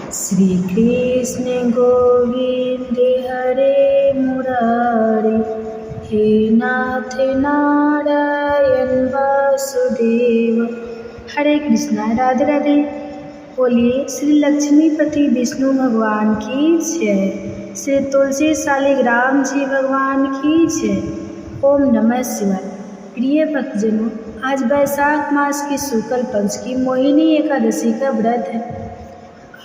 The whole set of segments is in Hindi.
श्री कृष्ण गोविंद हरे मुरारी, हे नाथ नारायण वासुदेव। हरे कृष्णा। राधे राधे। बोलिए श्री लक्ष्मीपति विष्णु भगवान की जय। श्री तुलसी शालिग्राम जी भगवान की जय। ओम नमः शिवाय। प्रिय भक्तजनों, आज वैशाख मास की शुक्ल पक्ष की मोहिनी एकादशी का व्रत है।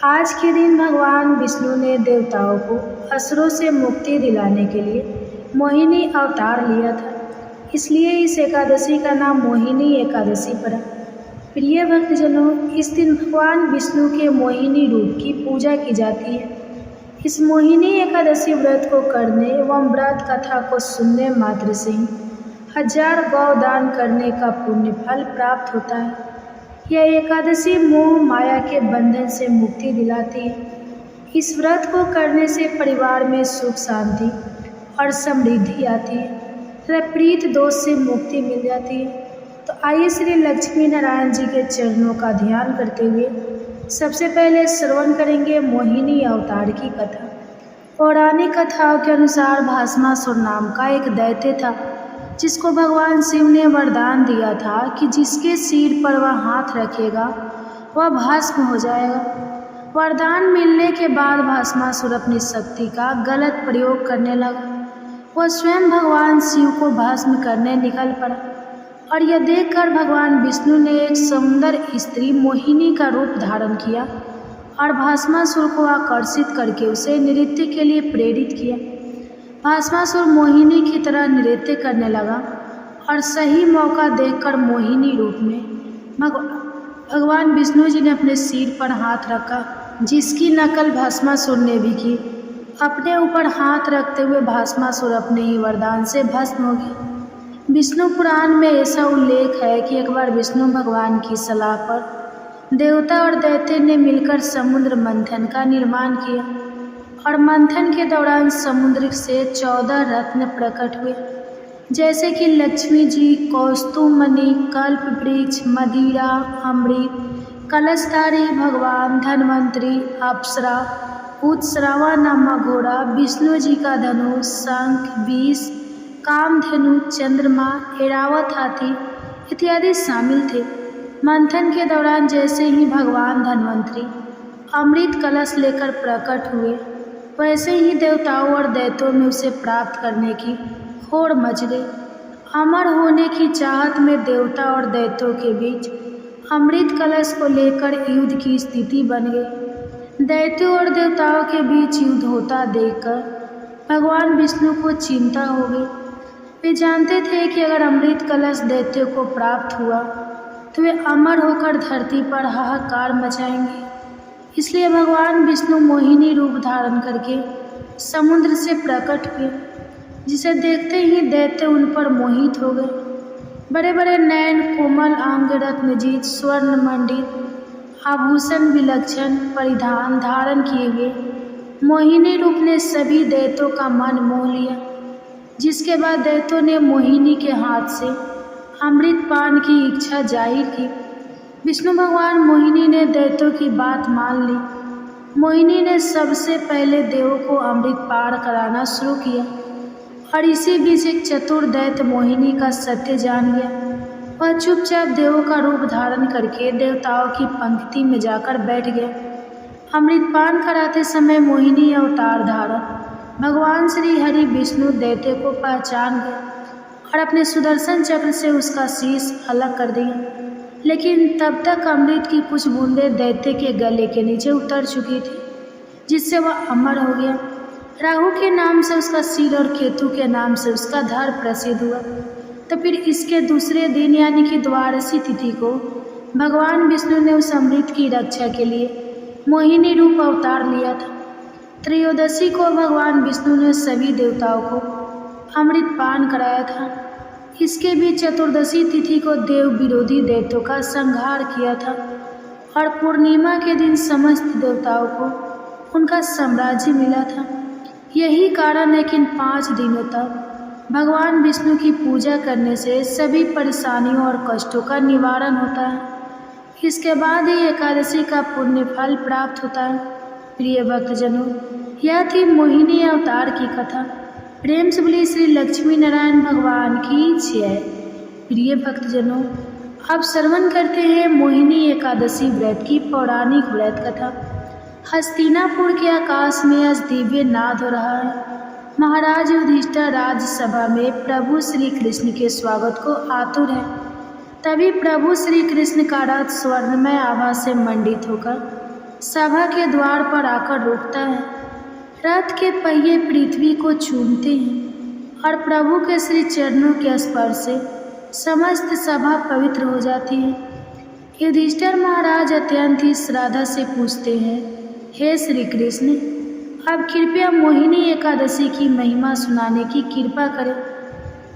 आज के दिन भगवान विष्णु ने देवताओं को असुरों से मुक्ति दिलाने के लिए मोहिनी अवतार लिया था, इसलिए इस एकादशी का नाम मोहिनी एकादशी पड़ा। प्रिय भक्तजनों, इस दिन भगवान विष्णु के मोहिनी रूप की पूजा की जाती है। इस मोहिनी एकादशी व्रत को करने एवं व्रत कथा को सुनने मात्र से ही 1000 गौ दान करने का पुण्य फल प्राप्त होता है। यह एकादशी मोह माया के बंधन से मुक्ति दिलाती है। इस व्रत को करने से परिवार में सुख शांति और समृद्धि आती है तथा प्रीत दोष से मुक्ति मिल जाती है। तो आइए श्री लक्ष्मी नारायण जी के चरणों का ध्यान करते हुए सबसे पहले श्रवण करेंगे मोहिनी अवतार की कथा। पौराणिक कथाओं के अनुसार भस्मासुर नाम का एक दैत्य था, जिसको भगवान शिव ने वरदान दिया था कि जिसके सिर पर वह हाथ रखेगा वह भस्म हो जाएगा। वरदान मिलने के बाद भस्मासुर अपनी शक्ति का गलत प्रयोग करने लगा। वह स्वयं भगवान शिव को भस्म करने निकल पड़ा और यह देखकर भगवान विष्णु ने एक सुंदर स्त्री मोहिनी का रूप धारण किया और भस्मासुर को आकर्षित करके उसे नृत्य के लिए प्रेरित किया। भस्मासुर मोहिनी की तरह नृत्य करने लगा और सही मौका देखकर मोहिनी रूप में भगवान विष्णु जी ने अपने सिर पर हाथ रखा, जिसकी नकल भस्मासुर ने भी की। अपने ऊपर हाथ रखते हुए भस्मासुर अपने ही वरदान से भस्म हो गया। विष्णु पुराण में ऐसा उल्लेख है कि एक बार विष्णु भगवान की सलाह पर देवता और दैत्य ने मिलकर समुद्र मंथन का निर्माण किया और मंथन के दौरान समुद्र से 14 रत्न प्रकट हुए, जैसे कि लक्ष्मी जी, कौस्तुभमणि, कल्प वृक्ष, मदिरा, अमृत, कलशधारी भगवान, धन्वंतरी, अप्सरा, उत्सरावा नामक घोड़ा, विष्णु जी का धनुष, शंख, विष, कामधेनु, चंद्रमा, ऐरावत हाथी इत्यादि शामिल थे। मंथन के दौरान जैसे ही भगवान धन्वंतरी अमृत कलश लेकर प्रकट हुए, वैसे ही देवताओं और दैत्यों में उसे प्राप्त करने की होड़ मच गई। अमर होने की चाहत में देवता और दैत्यों के बीच अमृत कलश को लेकर युद्ध की स्थिति बन गई। दैत्यों और देवताओं के बीच युद्ध होता देखकर भगवान विष्णु को चिंता हो गई। वे जानते थे कि अगर अमृत कलश दैत्यों को प्राप्त हुआ तो वे अमर होकर धरती पर हाहाकार मचाएंगे। इसलिए भगवान विष्णु मोहिनी रूप धारण करके समुद्र से प्रकट हुए, जिसे देखते ही दैत्य उन पर मोहित हो गए। बड़े बड़े नयन, कोमल अंग, रत्नजीत, स्वर्ण मंडित आभूषण, विलक्षण परिधान धारण किए हुए मोहिनी रूप ने सभी दैत्यों का मन मोह लिया। जिसके बाद दैत्यों ने मोहिनी के हाथ से अमृत पान की इच्छा जाहिर की। विष्णु भगवान मोहिनी ने दैत्यों की बात मान ली। मोहिनी ने सबसे पहले देवों को अमृत पान कराना शुरू किया और इसी बीच एक चतुर दैत्य मोहिनी का सत्य जान गया। वह चुपचाप देवों का रूप धारण करके देवताओं की पंक्ति में जाकर बैठ गया। अमृत पान कराते समय मोहिनी अवतार धारण भगवान श्री हरि विष्णु दैत्य को पहचान गए और अपने सुदर्शन चक्र से उसका शीश अलग कर दिया। लेकिन तब तक अमृत की कुछ बूंदें दैत्य के गले के नीचे उतर चुकी थी, जिससे वह अमर हो गया। राहु के नाम से उसका सिर और केतु के नाम से उसका धड़ प्रसिद्ध हुआ। तो फिर इसके दूसरे दिन यानी कि द्वादशी तिथि को भगवान विष्णु ने उस अमृत की रक्षा के लिए मोहिनी रूप अवतार लिया था। त्रयोदशी को भगवान विष्णु ने सभी देवताओं को अमृत पान कराया था। इसके बीच चतुर्दशी तिथि को देव विरोधी दैत्यों का संहार किया था और पूर्णिमा के दिन समस्त देवताओं को उनका साम्राज्य मिला था। यही कारण है कि इन 5 दिनों तक भगवान विष्णु की पूजा करने से सभी परेशानियों और कष्टों का निवारण होता है। इसके बाद ही एकादशी का पुण्य फल प्राप्त होता है। प्रिय भक्तजनों, यह थी मोहिनी अवतार की कथा। प्रेम से बोलिए श्री लक्ष्मी नारायण भगवान की जय। प्रिय भक्तजनों, अब श्रवण करते हैं मोहिनी एकादशी व्रत की पौराणिक व्रत कथा। हस्तिनापुर के आकाश में आज दिव्य नाद हो रहा है। महाराज युधिष्ठिर राज्यसभा में प्रभु श्री कृष्ण के स्वागत को आतुर है। तभी प्रभु श्री कृष्ण का रथ स्वर्णमय आभा से मंडित होकर सभा के द्वार पर आकर रुकता है। रथ के पहिए पृथ्वी को चूमते हैं और प्रभु के श्री चरणों के स्पर्श से समस्त सभा पवित्र हो जाती है। युधिष्ठिर महाराज अत्यंत ही श्रद्धा से पूछते हैं, हे श्री कृष्ण, अब कृपया मोहिनी एकादशी की महिमा सुनाने की कृपा करें।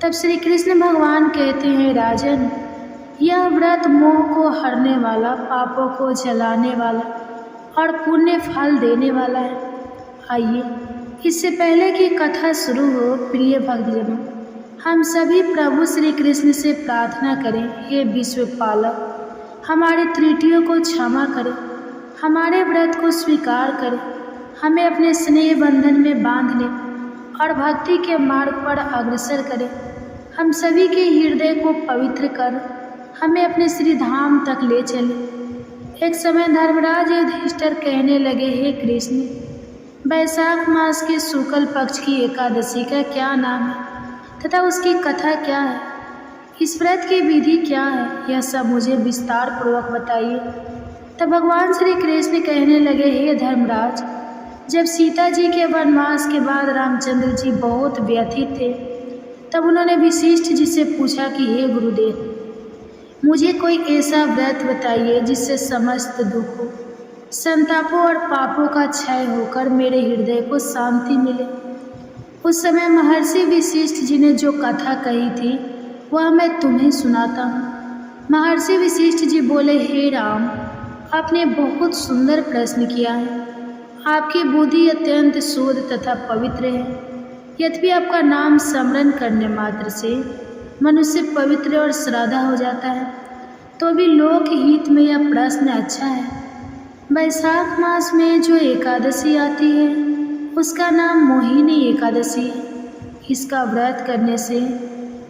तब श्री कृष्ण भगवान कहते हैं, राजन, यह व्रत मोह को हरने वाला, पापों को जलाने वाला और पुण्य फल देने वाला है। आइए, इससे पहले कि कथा शुरू हो, प्रिय भक्तजनों, हम सभी प्रभु श्री कृष्ण से प्रार्थना करें, हे विश्व पालक, हमारी त्रुटियों को क्षमा करें, हमारे व्रत को स्वीकार करें, हमें अपने स्नेह बंधन में बांध लें और भक्ति के मार्ग पर अग्रसर करें। हम सभी के हृदय को पवित्र कर हमें अपने श्री धाम तक ले चले। एक समय धर्मराज युधिष्ठिर कहने लगे, हे कृष्ण, वैशाख मास के शुक्ल पक्ष की एकादशी का क्या नाम है तथा उसकी कथा क्या है? इस व्रत की विधि क्या है? यह सब मुझे विस्तार पूर्वक बताइए। तब भगवान श्री कृष्ण कहने लगे, हे धर्मराज, जब सीता जी के वनवास के बाद रामचंद्र जी बहुत व्यथित थे, तब उन्होंने वशिष्ठ जी से पूछा कि हे गुरुदेव, मुझे कोई ऐसा व्रत बताइए जिससे समस्त दुखों, संतापों और पापों का क्षय होकर मेरे हृदय को शांति मिले। उस समय महर्षि वशिष्ठ जी ने जो कथा कही थी वह मैं तुम्हें सुनाता हूँ। महर्षि वशिष्ठ जी बोले, हे राम, आपने बहुत सुंदर प्रश्न किया है। आपकी बुद्धि अत्यंत शुद्ध तथा पवित्र है। यद्यपि आपका नाम स्मरण करने मात्र से मनुष्य पवित्र और श्रद्धा हो जाता है, तो भी लोक हित में यह प्रश्न अच्छा है। वैशाख मास में जो एकादशी आती है उसका नाम मोहिनी एकादशी है। इसका व्रत करने से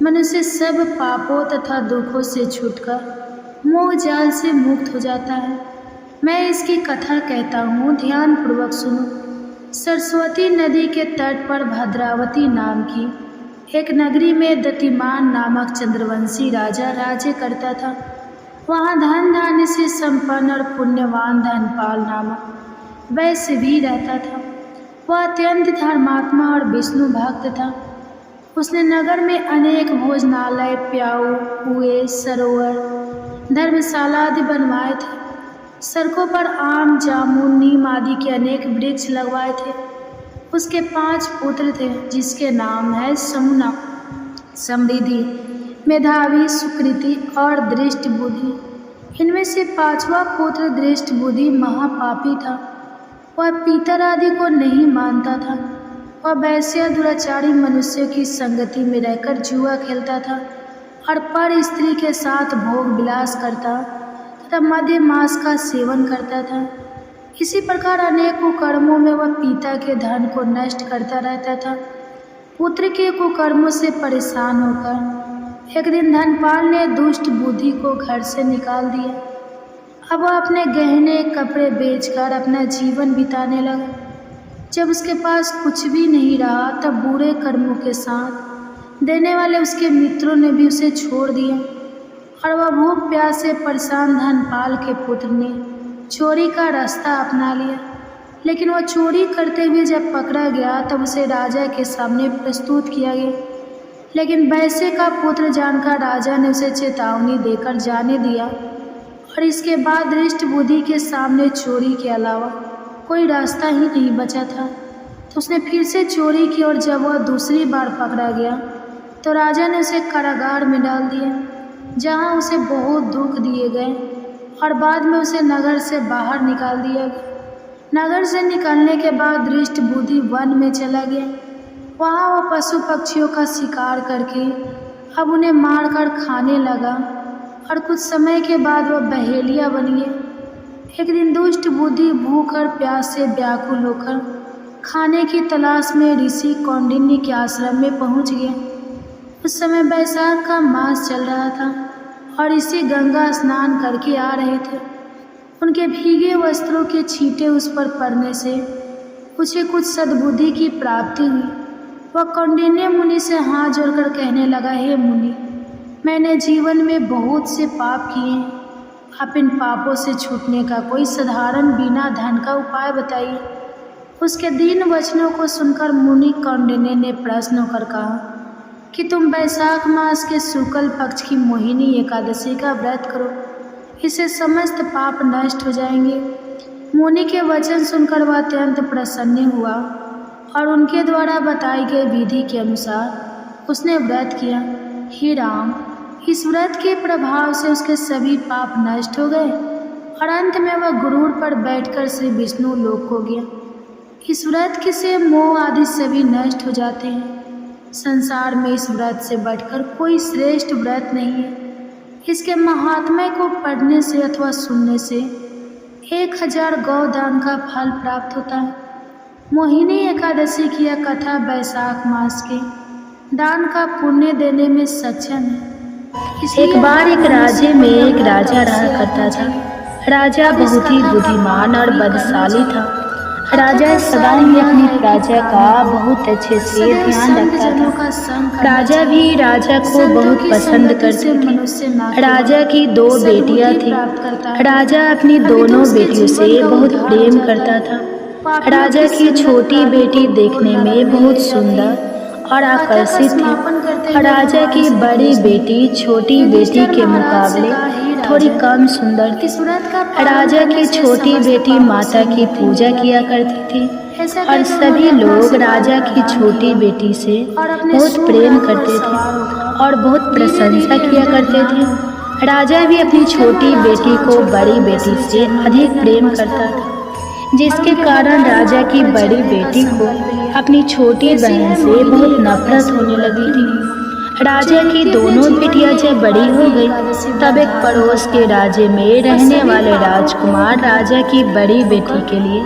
मनुष्य सब पापों तथा दुखों से छूटकर मोह जाल से मुक्त हो जाता है। मैं इसकी कथा कहता हूँ, ध्यान पूर्वक सुनो। सरस्वती नदी के तट पर भद्रावती नाम की एक नगरी में दतिमान नामक चंद्रवंशी राजा राज्य करता था। वहाँ धन धान्य से संपन्न और पुण्यवान धनपाल नामक वैश्य भी रहता था। वह अत्यंत धर्मात्मा और विष्णु भक्त था। उसने नगर में अनेक भोजनालय, प्याऊ, कुएं, सरोवर, धर्मशाला आदि बनवाए थे। सड़कों पर आम, जामुन, नीम आदि के अनेक वृक्ष लगवाए थे। उसके 5 पुत्र थे, जिसके नाम है समुना, समृद्धि, मेधावी, सुकृति और दृष्ट बुद्धि। इनमें से 5वां पुत्र दृष्ट बुद्धि महापापी था। वह पितर आदि को नहीं मानता था। वह वैश्य दुराचारी मनुष्यों की संगति में रहकर जुआ खेलता था और पर स्त्री के साथ भोग विलास करता तथा मध्य मास का सेवन करता था। इसी प्रकार अनेक कुकर्मों में वह पिता के धन को नष्ट करता रहता था। पुत्र के कुकर्मों से परेशान होकर एक दिन धनपाल ने दुष्ट बुद्धि को घर से निकाल दिया। अब वह अपने गहने कपड़े बेचकर अपना जीवन बिताने लगा। जब उसके पास कुछ भी नहीं रहा, तब बुरे कर्मों के साथ देने वाले उसके मित्रों ने भी उसे छोड़ दिया और वह भूख प्यास से परेशान धनपाल के पुत्र ने चोरी का रास्ता अपना लिया। लेकिन वह चोरी करते हुए जब पकड़ा गया, तब उसे राजा के सामने प्रस्तुत किया गया। लेकिन वैश्य का पुत्र जानकर राजा ने उसे चेतावनी देकर जाने दिया और इसके बाद दृष्ट बुद्धि के सामने चोरी के अलावा कोई रास्ता ही नहीं बचा था। तो उसने फिर से चोरी की और जब वह दूसरी बार पकड़ा गया तो राजा ने उसे कारागार में डाल दिया, जहां उसे बहुत दुख दिए गए और बाद में उसे नगर से बाहर निकाल दिया गया। नगर से निकलने के बाद दृष्ट बुद्धि वन में चला गया। वहाँ वह पशु पक्षियों का शिकार करके अब उन्हें मारकर खाने लगा और कुछ समय के बाद वह बहेलिया बन गया। एक दिन दुष्ट बुद्धि भूख और प्यास से व्याकुल होकर खाने की तलाश में ऋषि कौंडिन्य के आश्रम में पहुंच गया। उस समय बैसाख का मास चल रहा था और ऋषि गंगा स्नान करके आ रहे थे। उनके भीगे वस्त्रों के छींटे उस पर पड़ने से उसे कुछ सद्बुद्धि की प्राप्ति हुई। वह कौंडिन्य मुनि से हाथ जोड़कर कहने लगा, हे मुनि, मैंने जीवन में बहुत से पाप किए हैं। आप इन पापों से छूटने का कोई साधारण बिना धन का उपाय बताइए। उसके दीन वचनों को सुनकर मुनि कौंडिन्य ने प्रश्न होकर कहा कि तुम बैसाख मास के शुक्ल पक्ष की मोहिनी एकादशी का व्रत करो, इससे समस्त पाप नष्ट हो जाएंगे। मुनि के वचन सुनकर वह अत्यंत प्रसन्न हुआ और उनके द्वारा बताई गई विधि के अनुसार उसने व्रत किया। हे राम, इस व्रत के प्रभाव से उसके सभी पाप नष्ट हो गए और अंत में वह गुरूर पर बैठकर श्री विष्णु लोक को गया। इस व्रत से मोह आदि सभी नष्ट हो जाते हैं। संसार में इस व्रत से बढ़कर कोई श्रेष्ठ व्रत नहीं है। इसके महात्म्य को पढ़ने से अथवा सुनने से 1000 गौदान का फल प्राप्त होता है। मोहिनी एकादशी की यह कथा बैसाख मास के दान का पुण्य देने में सक्षम है। एक बार एक राज्य में एक राजा रहा करता था। राजा बहुत ही बुद्धिमान और बलशाली था। राजा सदा ही अपनी प्रजा का बहुत अच्छे से ध्यान रखता था। राजा भी राजा को बहुत पसंद करते थे। राजा की 2 बेटियां थीं। राजा अपनी दोनों बेटियों से बहुत प्रेम करता था। राजा की छोटी बेटी देखने में बहुत सुंदर और आकर्षित थी। राजा की बड़ी बेटी छोटी बेटी के मुकाबले थोड़ी कम सुंदर थी। राजा की छोटी बेटी माता की पूजा किया करती थी और सभी लोग राजा की छोटी बेटी से बहुत प्रेम करते थे और बहुत प्रशंसा किया करते थे। राजा भी अपनी छोटी बेटी को बड़ी बेटी से अधिक प्रेम करता था, जिसके कारण राजा की बड़ी बेटी को अपनी छोटी बहन से बहुत नफरत होने लगी थी। राजा की दोनों बेटियां जब बड़ी हो गई, तब एक पड़ोस के राज्य में रहने वाले राजकुमार राजा की बड़ी बेटी के लिए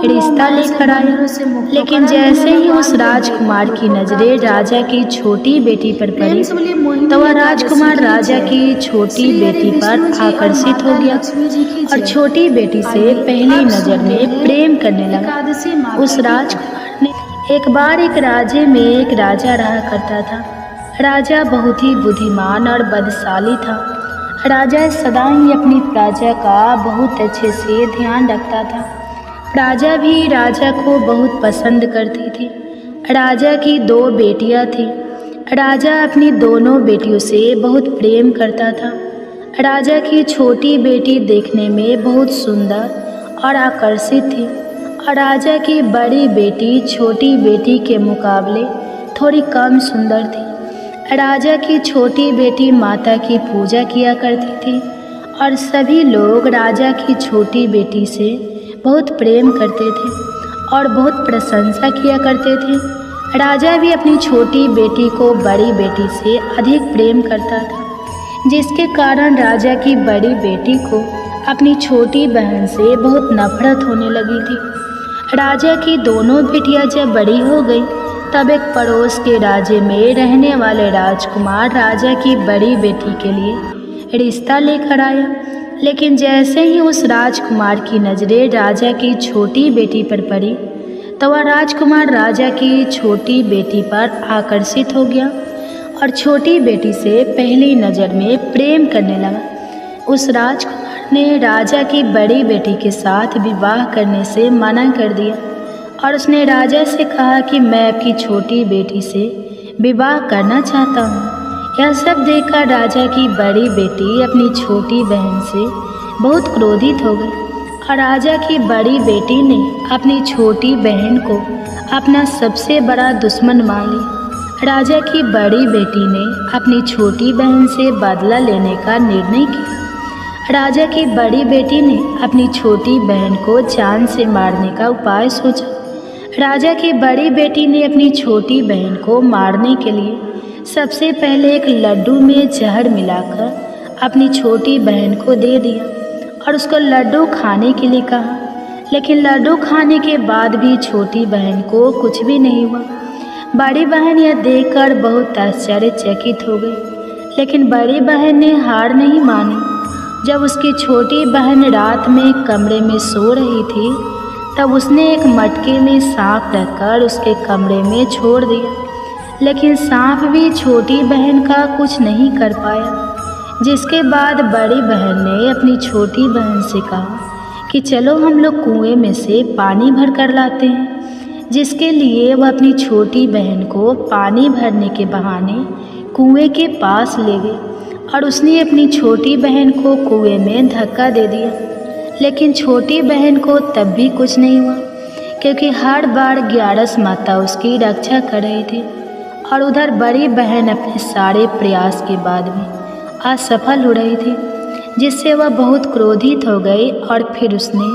रिश्ता लेकर आए। लेकिन जैसे ही उस राजकुमार की नजरें राजा की छोटी बेटी पर पड़ी, तो वह राजकुमार राजा की छोटी बेटी पर आकर्षित हो गया और छोटी बेटी से पहली नजर में प्रेम करने लगा। उस राजकुमार ने एक बार एक राज्य में एक राजा रहा करता था। राजा बहुत ही बुद्धिमान और बलशाली था। राजा सदा ही अपनी प्रजा का बहुत अच्छे से ध्यान रखता था। प्रजा भी राजा को बहुत पसंद करती थी। राजा की 2 बेटियां थीं। राजा अपनी दोनों बेटियों से बहुत प्रेम करता था। राजा की छोटी बेटी देखने में बहुत सुंदर और आकर्षित थी और राजा की बड़ी बेटी छोटी बेटी के मुकाबले थोड़ी कम सुंदर थी। राजा की छोटी बेटी माता की पूजा किया करती थी और सभी लोग राजा की छोटी बेटी से बहुत प्रेम करते थे और बहुत प्रशंसा किया करते थे। राजा भी अपनी छोटी बेटी को बड़ी बेटी से अधिक प्रेम करता था, जिसके कारण राजा की बड़ी बेटी को अपनी छोटी बहन से बहुत नफरत होने लगी थी। राजा की दोनों बेटियां जब बड़ी हो गई, तब एक पड़ोस के राज्य में रहने वाले राजकुमार राजा की बड़ी बेटी के लिए रिश्ता लेकर आया। लेकिन जैसे ही उस राजकुमार की नज़रें राजा की छोटी बेटी पर पड़ी, तो वह राजकुमार राजा की छोटी बेटी पर आकर्षित हो गया और छोटी बेटी से पहली नज़र में प्रेम करने लगा। उस राजकुमार ने राजा की बड़ी बेटी के साथ विवाह करने से मना कर दिया और उसने राजा से कहा कि मैं आपकी छोटी बेटी से विवाह करना चाहता हूँ। यह सब देखकर राजा की बड़ी बेटी अपनी छोटी बहन से बहुत क्रोधित हो गई और राजा की बड़ी बेटी ने अपनी छोटी बहन को अपना सबसे बड़ा दुश्मन मान लिया। राजा की बड़ी बेटी ने अपनी छोटी बहन से बदला लेने का निर्णय किया। राजा की बड़ी बेटी ने अपनी छोटी बहन को जान से मारने का उपाय सोचा। राजा की बड़ी बेटी ने अपनी छोटी बहन को मारने के लिए सबसे पहले एक लड्डू में जहर मिलाकर अपनी छोटी बहन को दे दिया और उसको लड्डू खाने के लिए कहा। लेकिन लड्डू खाने के बाद भी छोटी बहन को कुछ भी नहीं हुआ। बड़ी बहन यह देखकर बहुत आश्चर्यचकित हो गई। लेकिन बड़ी बहन ने हार नहीं मानी। जब उसकी छोटी बहन रात में कमरे में सो रही थी, तब उसने एक मटके में सांप रखकर उसके कमरे में छोड़ दिया। लेकिन सांप भी छोटी बहन का कुछ नहीं कर पाया। जिसके बाद बड़ी बहन ने अपनी छोटी बहन से कहा कि चलो हम लोग कुएं में से पानी भर कर लाते हैं। जिसके लिए वह अपनी छोटी बहन को पानी भरने के बहाने कुएं के पास ले गई और उसने अपनी छोटी बहन को कुएं में धक्का दे दिया। लेकिन छोटी बहन को तब भी कुछ नहीं हुआ, क्योंकि हर बार ग्यारस माता उसकी रक्षा कर रही थी। और उधर बड़ी बहन अपने सारे प्रयास के बाद भी असफल हो रही थी, जिससे वह बहुत क्रोधित हो गई। और फिर उसने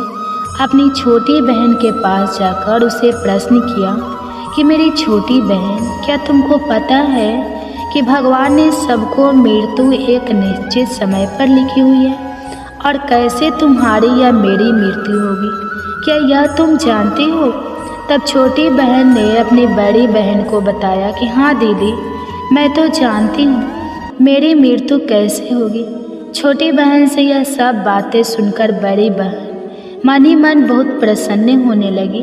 अपनी छोटी बहन के पास जाकर उसे प्रश्न किया कि मेरी छोटी बहन, क्या तुमको पता है कि भगवान ने सबको मृत्यु एक निश्चित समय पर लिखी हुई है, और कैसे तुम्हारी या मेरी मृत्यु होगी, क्या यह तुम जानती हो? तब छोटी बहन ने अपनी बड़ी बहन को बताया कि हाँ दीदी, मैं तो जानती हूँ मेरी मृत्यु कैसे होगी। छोटी बहन से यह सब बातें सुनकर बड़ी बहन मन ही मन बहुत प्रसन्न होने लगी।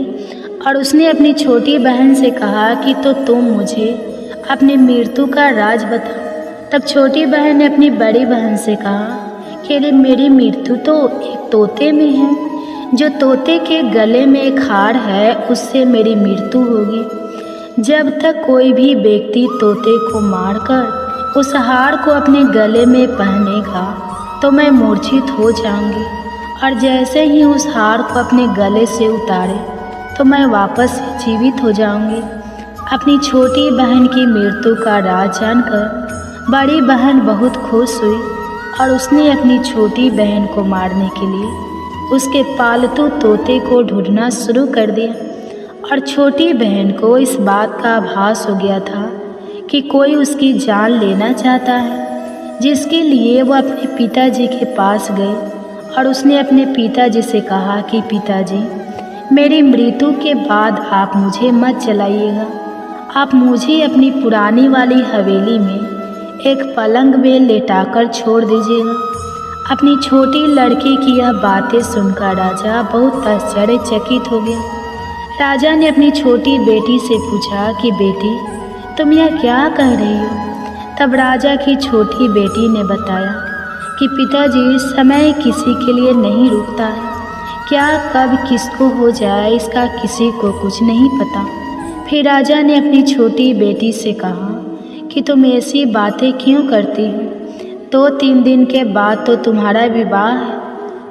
और उसने अपनी छोटी बहन से कहा कि तो तुम मुझे अपनी मृत्यु का राज बता। तब छोटी बहन ने अपनी बड़ी बहन से कहा कि मेरी मृत्यु तो एक तोते में है। जो तोते के गले में एक हार है, उससे मेरी मृत्यु होगी। जब तक कोई भी व्यक्ति तोते को मारकर उस हार को अपने गले में पहनेगा तो मैं मूर्छित हो जाऊंगी, और जैसे ही उस हार को अपने गले से उतारे तो मैं वापस जीवित हो जाऊंगी। अपनी छोटी बहन की मृत्यु का राज जानकर बड़ी बहन बहुत खुश हुई और उसने अपनी छोटी बहन को मारने के लिए उसके पालतू तोते को ढूंढना शुरू कर दिया। और छोटी बहन को इस बात का आभास हो गया था कि कोई उसकी जान लेना चाहता है, जिसके लिए वो अपने पिताजी के पास गई। और उसने अपने पिताजी से कहा कि पिताजी, मेरी मृत्यु के बाद आप मुझे मत चलाइएगा, आप मुझे अपनी पुरानी वाली हवेली में एक पलंग में लेटाकर छोड़ दीजिएगा। अपनी छोटी लड़की की यह बातें सुनकर राजा बहुत आश्चर्यचकित हो गया। राजा ने अपनी छोटी बेटी से पूछा कि बेटी, तुम यह क्या कह रही हो? तब राजा की छोटी बेटी ने बताया कि पिताजी, समय किसी के लिए नहीं रुकता है। क्या कब किसको हो जाए इसका किसी को कुछ नहीं पता। फिर राजा ने अपनी छोटी बेटी से कहा कि तुम ऐसी बातें क्यों करती हो? 2-3 दिन के बाद तो तुम्हारा विवाह है।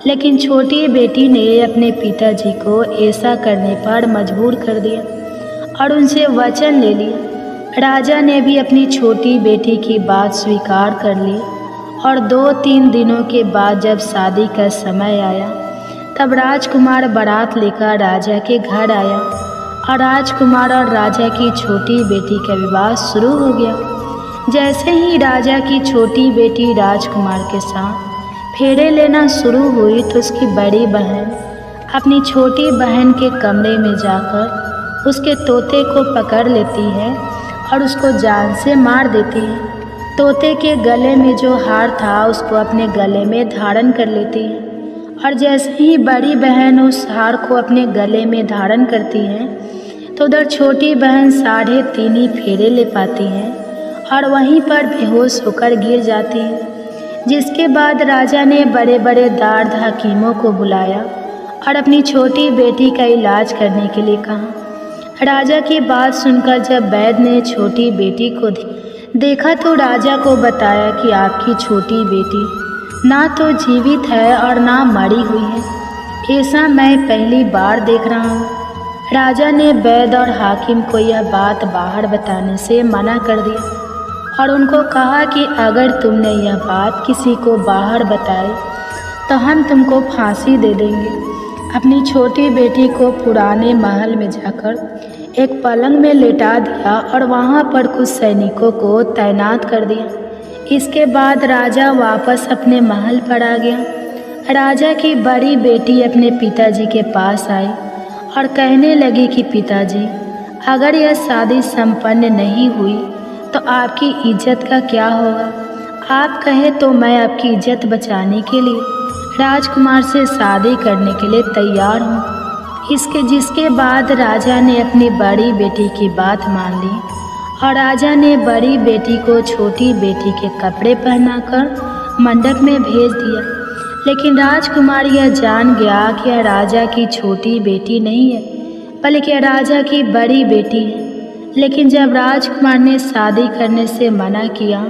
लेकिन छोटी बेटी ने अपने पिताजी को ऐसा करने पर मजबूर कर दिया और उनसे वचन ले लिया। राजा ने भी अपनी छोटी बेटी की बात स्वीकार कर ली और 2-3 दिनों के बाद जब शादी का समय आया, तब राजकुमार बारात लेकर राजा के घर आया और राजकुमार और राजा की छोटी बेटी का विवाह शुरू हो गया। जैसे ही राजा की छोटी बेटी राजकुमार के साथ फेरे लेना शुरू हुई तो उसकी बड़ी बहन अपनी छोटी बहन के कमरे में जाकर उसके तोते को पकड़ लेती है और उसको जान से मार देती है। तोते के गले में जो हार था उसको अपने गले में धारण कर लेती है और जैसे ही बड़ी बहन उस हार को अपने गले में धारण करती है तो उधर छोटी बहन 3.5 फेरे ले पाती है और वहीं पर बेहोश होकर गिर जाती है। जिसके बाद राजा ने बड़े बड़े दार्द हकीमों को बुलाया और अपनी छोटी बेटी का इलाज करने के लिए कहा। राजा की बात सुनकर जब वैद्य ने छोटी बेटी को देखा तो राजा को बताया कि आपकी छोटी बेटी ना तो जीवित है और ना मरी हुई है। ऐसा मैं पहली बार देख रहा हूँ। राजा ने वैद्य और हाकिम को यह बात बाहर बताने से मना कर दिया और उनको कहा कि अगर तुमने यह बात किसी को बाहर बताई तो हम तुमको फांसी दे देंगे। अपनी छोटी बेटी को पुराने महल में जाकर एक पलंग में लेटा दिया और वहाँ पर कुछ सैनिकों को तैनात कर दिया। इसके बाद राजा वापस अपने महल पर आ गया। राजा की बड़ी बेटी अपने पिताजी के पास आई और कहने लगी कि पिताजी, अगर यह शादी संपन्न नहीं हुई तो आपकी इज्जत का क्या होगा। आप कहें तो मैं आपकी इज्जत बचाने के लिए राजकुमार से शादी करने के लिए तैयार हूँ। जिसके बाद राजा ने अपनी बड़ी बेटी की बात मान ली और राजा ने बड़ी बेटी को छोटी बेटी के कपड़े पहनाकर मंडप में भेज दिया। लेकिन राजकुमार यह जान गया कि यह राजा की छोटी बेटी नहीं है, बल्कि यह राजा की बड़ी बेटी है। लेकिन जब राजकुमार ने शादी करने से मना किया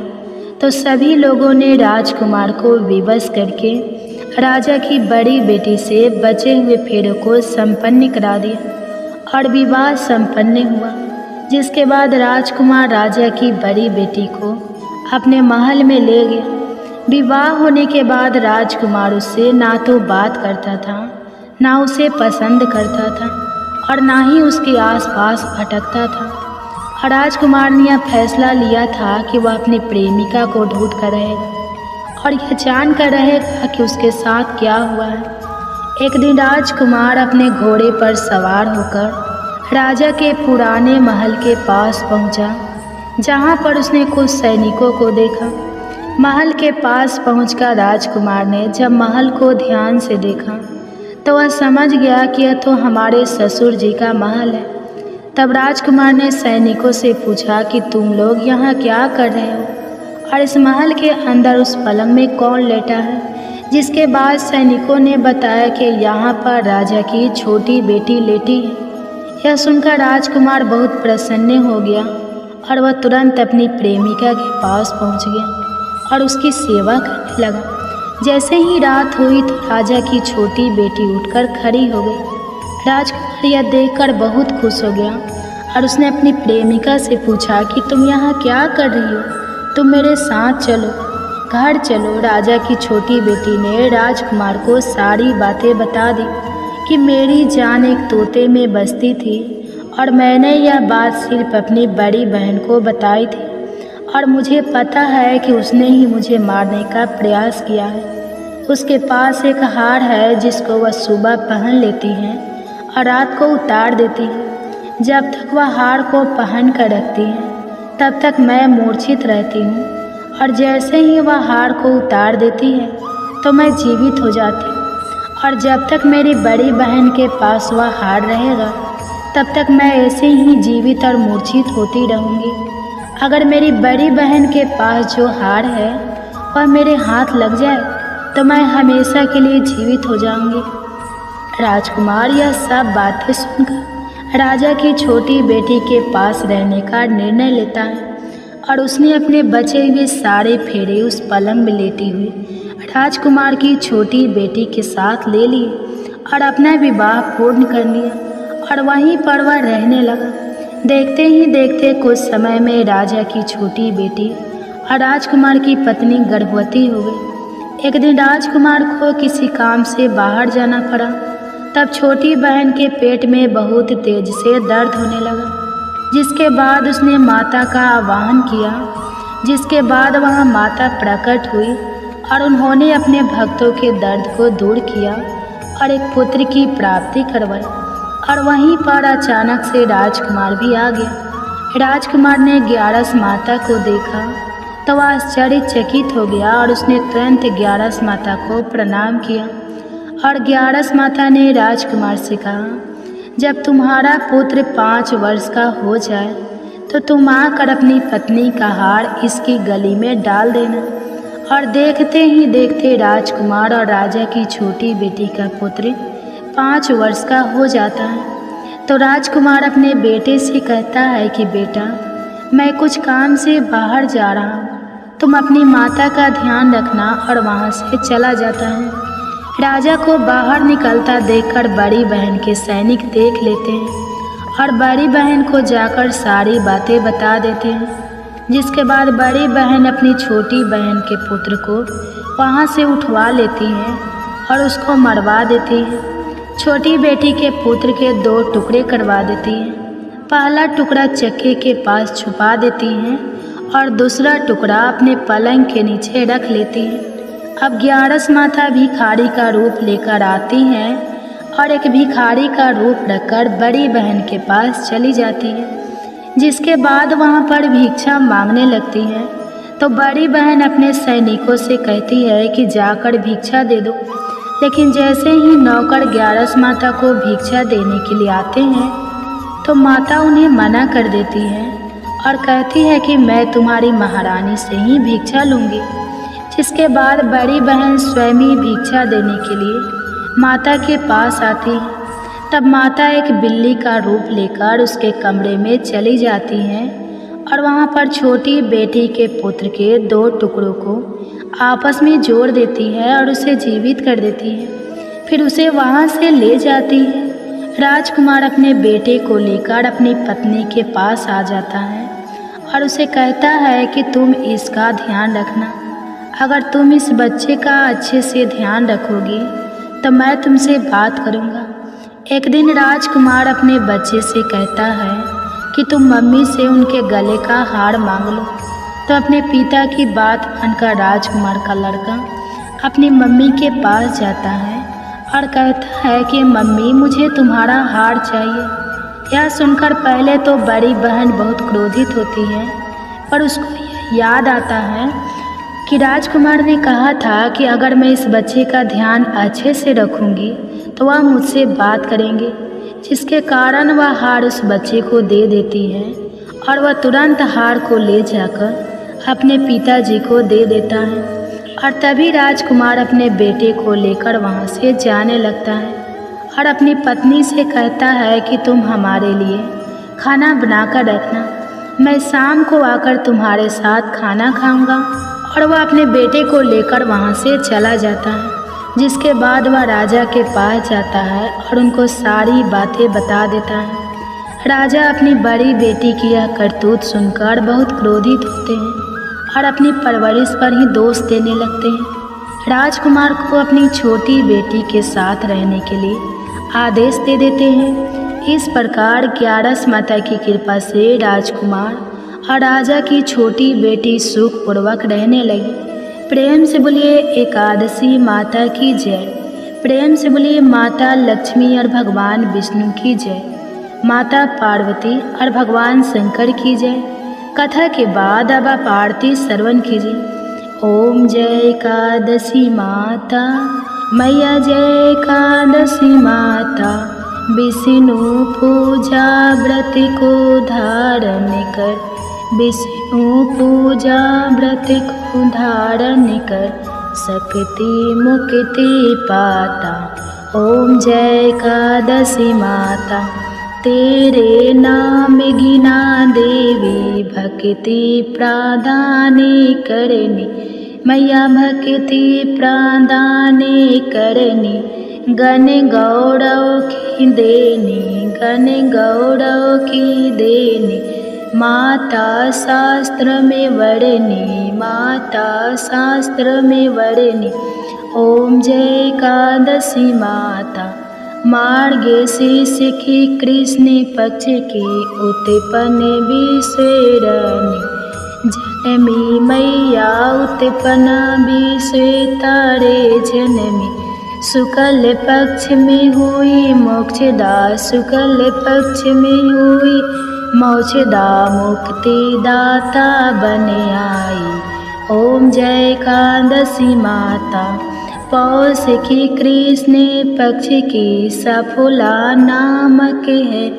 तो सभी लोगों ने राजकुमार को विवश करके राजा की बड़ी बेटी से बचे हुए फेरों को संपन्न करा दिया और विवाह संपन्न हुआ। जिसके बाद राजकुमार राजा की बड़ी बेटी को अपने महल में ले गया। विवाह होने के बाद राजकुमार उससे ना तो बात करता था, ना उसे पसंद करता था और ना ही उसके आसपास भटकता था। और राजकुमार ने यह फैसला लिया था कि वह अपनी प्रेमिका को ढूंढ कर रहेगा और यह जान कर रहेगा कि उसके साथ क्या हुआ है। एक दिन राजकुमार अपने घोड़े पर सवार होकर राजा के पुराने महल के पास पहुंचा, जहां पर उसने कुछ सैनिकों को देखा। महल के पास पहुंचकर राजकुमार ने जब महल को ध्यान से देखा तो वह समझ गया कि यह तो हमारे ससुर जी का महल है। तब राजकुमार ने सैनिकों से पूछा कि तुम लोग यहाँ क्या कर रहे हो और इस महल के अंदर उस पलंग में कौन लेटा है। जिसके बाद सैनिकों ने बताया कि यहाँ पर राजा की छोटी बेटी लेटी है। यह सुनकर राजकुमार बहुत प्रसन्न हो गया और वह तुरंत अपनी प्रेमिका के पास पहुँच गया और उसकी सेवा करने लगा। जैसे ही रात हुई तो राजा की छोटी बेटी उठकर खड़ी हो गई। राजकुमार यह देखकर बहुत खुश हो गया और उसने अपनी प्रेमिका से पूछा कि तुम यहाँ क्या कर रही हो, तुम मेरे साथ चलो, घर चलो। राजा की छोटी बेटी ने राजकुमार को सारी बातें बता दी कि मेरी जान एक तोते में बसती थी और मैंने यह बात सिर्फ अपनी बड़ी बहन को बताई थी और मुझे पता है कि उसने ही मुझे मारने का प्रयास किया है। उसके पास एक हार है जिसको वह सुबह पहन लेती है और रात को उतार देती है। जब तक वह हार को पहन कर रखती है तब तक मैं मूर्छित रहती हूँ और जैसे ही वह हार को उतार देती है तो मैं जीवित हो जाती हूँ। और जब तक मेरी बड़ी बहन के पास वह हार रहेगा तब तक मैं ऐसे ही जीवित और मूर्छित होती रहूँगी। अगर मेरी बड़ी बहन के पास जो हार है वह मेरे हाथ लग जाए तो मैं हमेशा के लिए जीवित हो जाऊंगी। राजकुमार यह सब बातें सुनकर राजा की छोटी बेटी के पास रहने का निर्णय लेता है और उसने अपने बचे हुए सारे फेरे उस पलंग में लेटी हुई राजकुमार की छोटी बेटी के साथ ले लिए और अपना विवाह पूर्ण कर लिया और वहीं पर वह रहने लगा। देखते ही देखते कुछ समय में राजा की छोटी बेटी और राजकुमार की पत्नी गर्भवती हो गई। एक दिन राजकुमार को किसी काम से बाहर जाना पड़ा। तब छोटी बहन के पेट में बहुत तेज से दर्द होने लगा, जिसके बाद उसने माता का आह्वान किया। जिसके बाद वहाँ माता प्रकट हुई और उन्होंने अपने भक्तों के दर्द को दूर किया और एक पुत्र की प्राप्ति करवाई। और वहीं पर अचानक से राजकुमार भी आ गया। राजकुमार ने ग्यारस माता को देखा तो वह आश्चर्यचकित हो गया और उसने तुरंत ग्यारस माता को प्रणाम किया। और ग्यारस माता ने राजकुमार से कहा, जब तुम्हारा पुत्र 5 वर्ष का हो जाए तो तुम आकर अपनी पत्नी का हार इसकी गली में डाल देना। और देखते ही देखते राजकुमार और राजा की छोटी बेटी का पुत्र 5 वर्ष का हो जाता है। तो राजकुमार अपने बेटे से कहता है कि बेटा, मैं कुछ काम से बाहर जा रहा हूँ, तुम अपनी माता का ध्यान रखना। और वहाँ से चला जाता है। राजा को बाहर निकलता देखकर बड़ी बहन के सैनिक देख लेते हैं और बड़ी बहन को जाकर सारी बातें बता देते हैं। जिसके बाद बड़ी बहन अपनी छोटी बहन के पुत्र को वहाँ से उठवा लेती है और उसको मरवा देती है। छोटी बेटी के पुत्र के 2 टुकड़े करवा देती है। पहला टुकड़ा चक्के के पास छुपा देती हैं और दूसरा टुकड़ा अपने पलंग के नीचे रख लेती है। अब 11 माता भिखारी का रूप लेकर आती हैं और एक भिखारी का रूप रखकर बड़ी बहन के पास चली जाती है, जिसके बाद वहाँ पर भिक्षा मांगने लगती है। तो बड़ी बहन अपने सैनिकों से कहती है कि जाकर भिक्षा दे दो, लेकिन जैसे ही नौकर 11 माता को भिक्षा देने के लिए आते हैं तो माता उन्हें मना कर देती है और कहती है कि मैं तुम्हारी महारानी से ही भिक्षा लूँगी। जिसके बाद बड़ी बहन स्वयं ही भिक्षा देने के लिए माता के पास आती है। तब माता एक बिल्ली का रूप लेकर उसके कमरे में चली जाती हैं और वहाँ पर छोटी बेटी के पुत्र के 2 टुकड़ों को आपस में जोड़ देती है और उसे जीवित कर देती है। फिर उसे वहाँ से ले जाती है। राजकुमार अपने बेटे को लेकर अपनी पत्नी के पास आ जाता है और उसे कहता है कि तुम इसका ध्यान रखना। अगर तुम इस बच्चे का अच्छे से ध्यान रखोगी तो मैं तुमसे बात करूँगा। एक दिन राजकुमार अपने बच्चे से कहता है कि तुम मम्मी से उनके गले का हार मांग लो। तो अपने पिता की बात मानकर राजकुमार का लड़का अपनी मम्मी के पास जाता है और कहता है कि मम्मी मुझे तुम्हारा हार चाहिए। यह सुनकर पहले तो बड़ी बहन बहुत क्रोधित होती है, पर उसको याद आता है कि राजकुमार ने कहा था कि अगर मैं इस बच्चे का ध्यान अच्छे से रखूंगी तो वह मुझसे बात करेंगे, जिसके कारण वह हार उस बच्चे को दे देती है और वह तुरंत हार को ले जाकर अपने पिताजी को दे देता है। और तभी राजकुमार अपने बेटे को लेकर वहाँ से जाने लगता है और अपनी पत्नी से कहता है कि तुम हमारे लिए खाना बनाकर रखना, मैं शाम को आकर तुम्हारे साथ खाना खाऊंगा। और वह अपने बेटे को लेकर वहाँ से चला जाता है, जिसके बाद वह राजा के पास जाता है और उनको सारी बातें बता देता है। राजा अपनी बड़ी बेटी की यह करतूत सुनकर बहुत क्रोधित होते हैं और अपनी परवरिश पर ही दोष देने लगते हैं। राजकुमार को अपनी छोटी बेटी के साथ रहने के लिए आदेश दे देते हैं। इस प्रकार 11 माता की कृपा से राजकुमार और राजा की छोटी बेटी सुखपूर्वक रहने लगी। प्रेम से बोलिए एकादशी माता की जय। प्रेम से बोलिए माता लक्ष्मी और भगवान विष्णु की जय, माता पार्वती और भगवान शंकर की जय। कथा के बाद अब आप आरती श्रवण कीजिए। ओम जय एकादशी माता मैया, जय एकादशी माता, विष्णु पूजा व्रत को धारण कर, विष्णु पूजा व्रत को धारण कर, शक्ति मुक्ति पाता। ओम जय एकादशी माता, तेरे नाम गिना देवी, भक्ति प्रदान करनी मैया, भक्ति प्रदान करनी, गण गौरव की देनी, गण गौरव की देनी, माता शास्त्र में वर्णी, माता शास्त्र में वर्णी। ओम जय एकादशी माता, मार्गशीर्ष की कृष्ण पक्ष की उत्पन्न विश्वरणी, जनमी मैया उत्पन्न विश्व तारे जनमी, शुक्ल पक्ष में हुई मोक्षदा, शुक्ल पक्ष में हुई मोक्षदा, मुक्ति दाता बन आई। ओम जय एकादशी माता, पौष की कृष्ण पक्ष की सफला नामक है,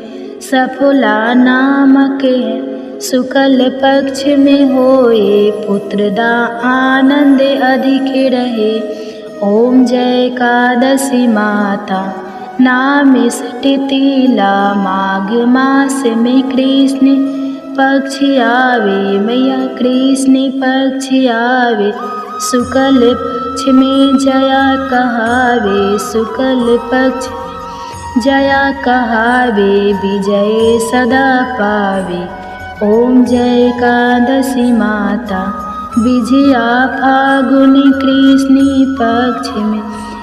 सफला नामक है, शुक्ल पक्ष में होए पुत्रदा, आनंद अधिक रहे। ओम जय एकादशी माता, नाम सटितिला, माघ मास में कृष्ण पक्ष आवे मैया, कृष्ण पक्ष आवे, शुक्ल पक्ष में जया कहावे, शुक्ल पक्ष जया कहावे, विजय सदा पावे। ओम जय एकादशी माता, विजया फागुन कृष्ण पक्ष में,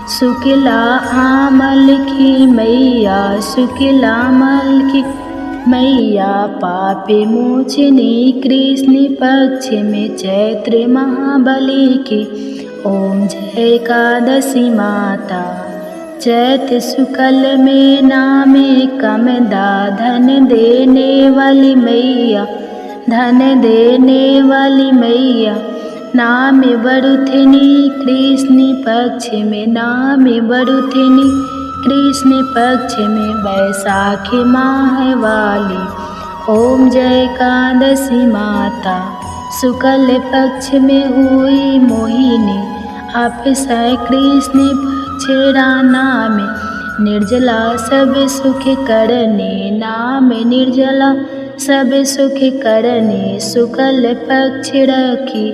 शुक्ला आमल की मैया, शुक्ला आमल की मैया, पापे मोचने कृष्ण पक्ष में, चैत्र महाबली की। ओम जय एकादशी माता। चैत शुक्ल में नामे कमदा, धन देने वाली मैया, धन देने वाली मैया। नाम बरुथिनी कृष्ण पक्ष में, नाम बरुथिनी कृष्ण पक्ष में, बैसाखी माह वाली। ओम जय एकादशी माता। शुक्ल पक्ष में हुई मोहिनी, आप कृष्ण पक्ष नाम निर्जला, सब सुख करने, नाम निर्जला सब सुख करने, शुक्ल पक्ष रखी।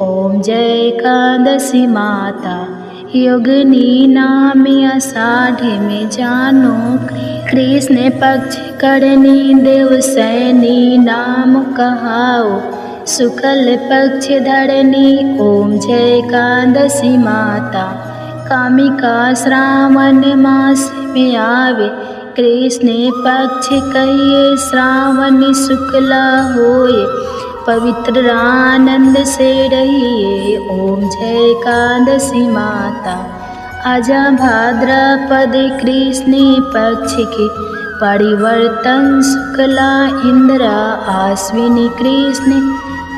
ओम जय एकादशी माता। योगिनी नाम आषाढ़ में जानो, कृष्ण पक्ष करनी देवसैनी, नाम कहाओ शुक्ल पक्ष धरनी। ओम जय एकादशी माता। कामिका श्रावण मास में आवे, कृष्ण पक्ष कहिए श्रावण शुक्ला होए, पवित्र आनंद से रहिए। ओम जय एकादशी माता। आजा भाद्रपद कृष्ण पक्ष के परिवर्तन, शुक्ला इंद्रा आश्विनी कृष्ण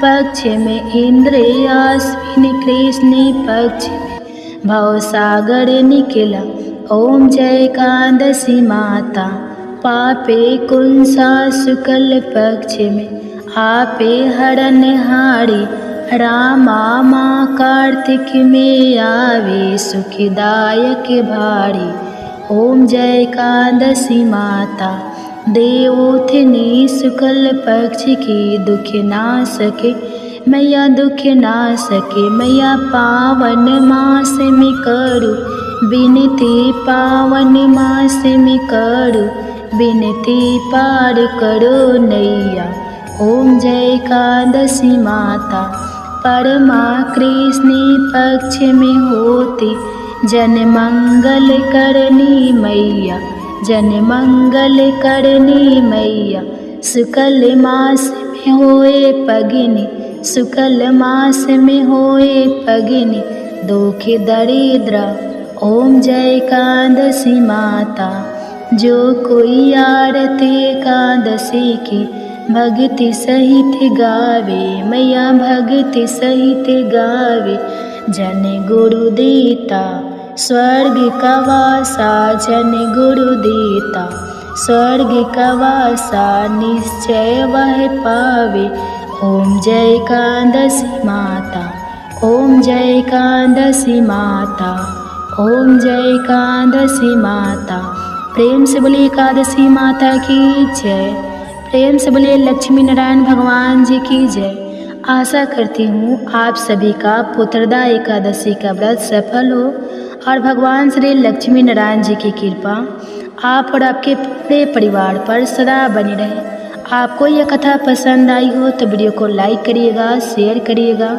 पक्ष में, इंद्र आश्विनी कृष्ण पक्ष में भवसागर निकला। ओम जय एकादशी माता। पापे कुंसा शुक्ल पक्ष में, आपे हरण हारी, रामा माँ कार्तिक में आवे, सुखदायक भारी। ओम जय एकादशी माता। देवोत्थिनी शुक्ल पक्ष की, दुख ना सके मैया, दुख ना सके मैया। पावन मास में करूँ विनती, पावन मास में करूँ विनती, पार करो नैया। ओम जय एकादशी माता। परमा कृष्ण पक्ष में होती, जन मंगल करनी मैया, जन मंगल करनी मैया। शुक्ल मास में होए पगिनी, शुक्ल मास में होए पगिनी, दुख दरिद्र। ओम जय एकादशी माता। जो कोई आरती एकादशी की, भक्ति सहित गावे मैया, भक्ति सहित गावे। जन गुरु देता स्वर्ग का वासा, जन गुरु देता स्वर्ग का वासा, निश्चय वह पावे। ओम जय एकादशी माता। ओम जय एकादशी माता। ओम जय एकादशी माता। प्रेम से बोलिए एकादशी माता की जय। प्रेम से बोलिए लक्ष्मी नारायण भगवान जी की जय। आशा करती हूँ आप सभी का पुत्रदा एकादशी का व्रत सफल हो और भगवान श्री लक्ष्मी नारायण जी की कृपा आप और आपके पूरे परिवार पर सदा बनी रहे। आपको यह कथा पसंद आई हो तो वीडियो को लाइक करिएगा, शेयर करिएगा,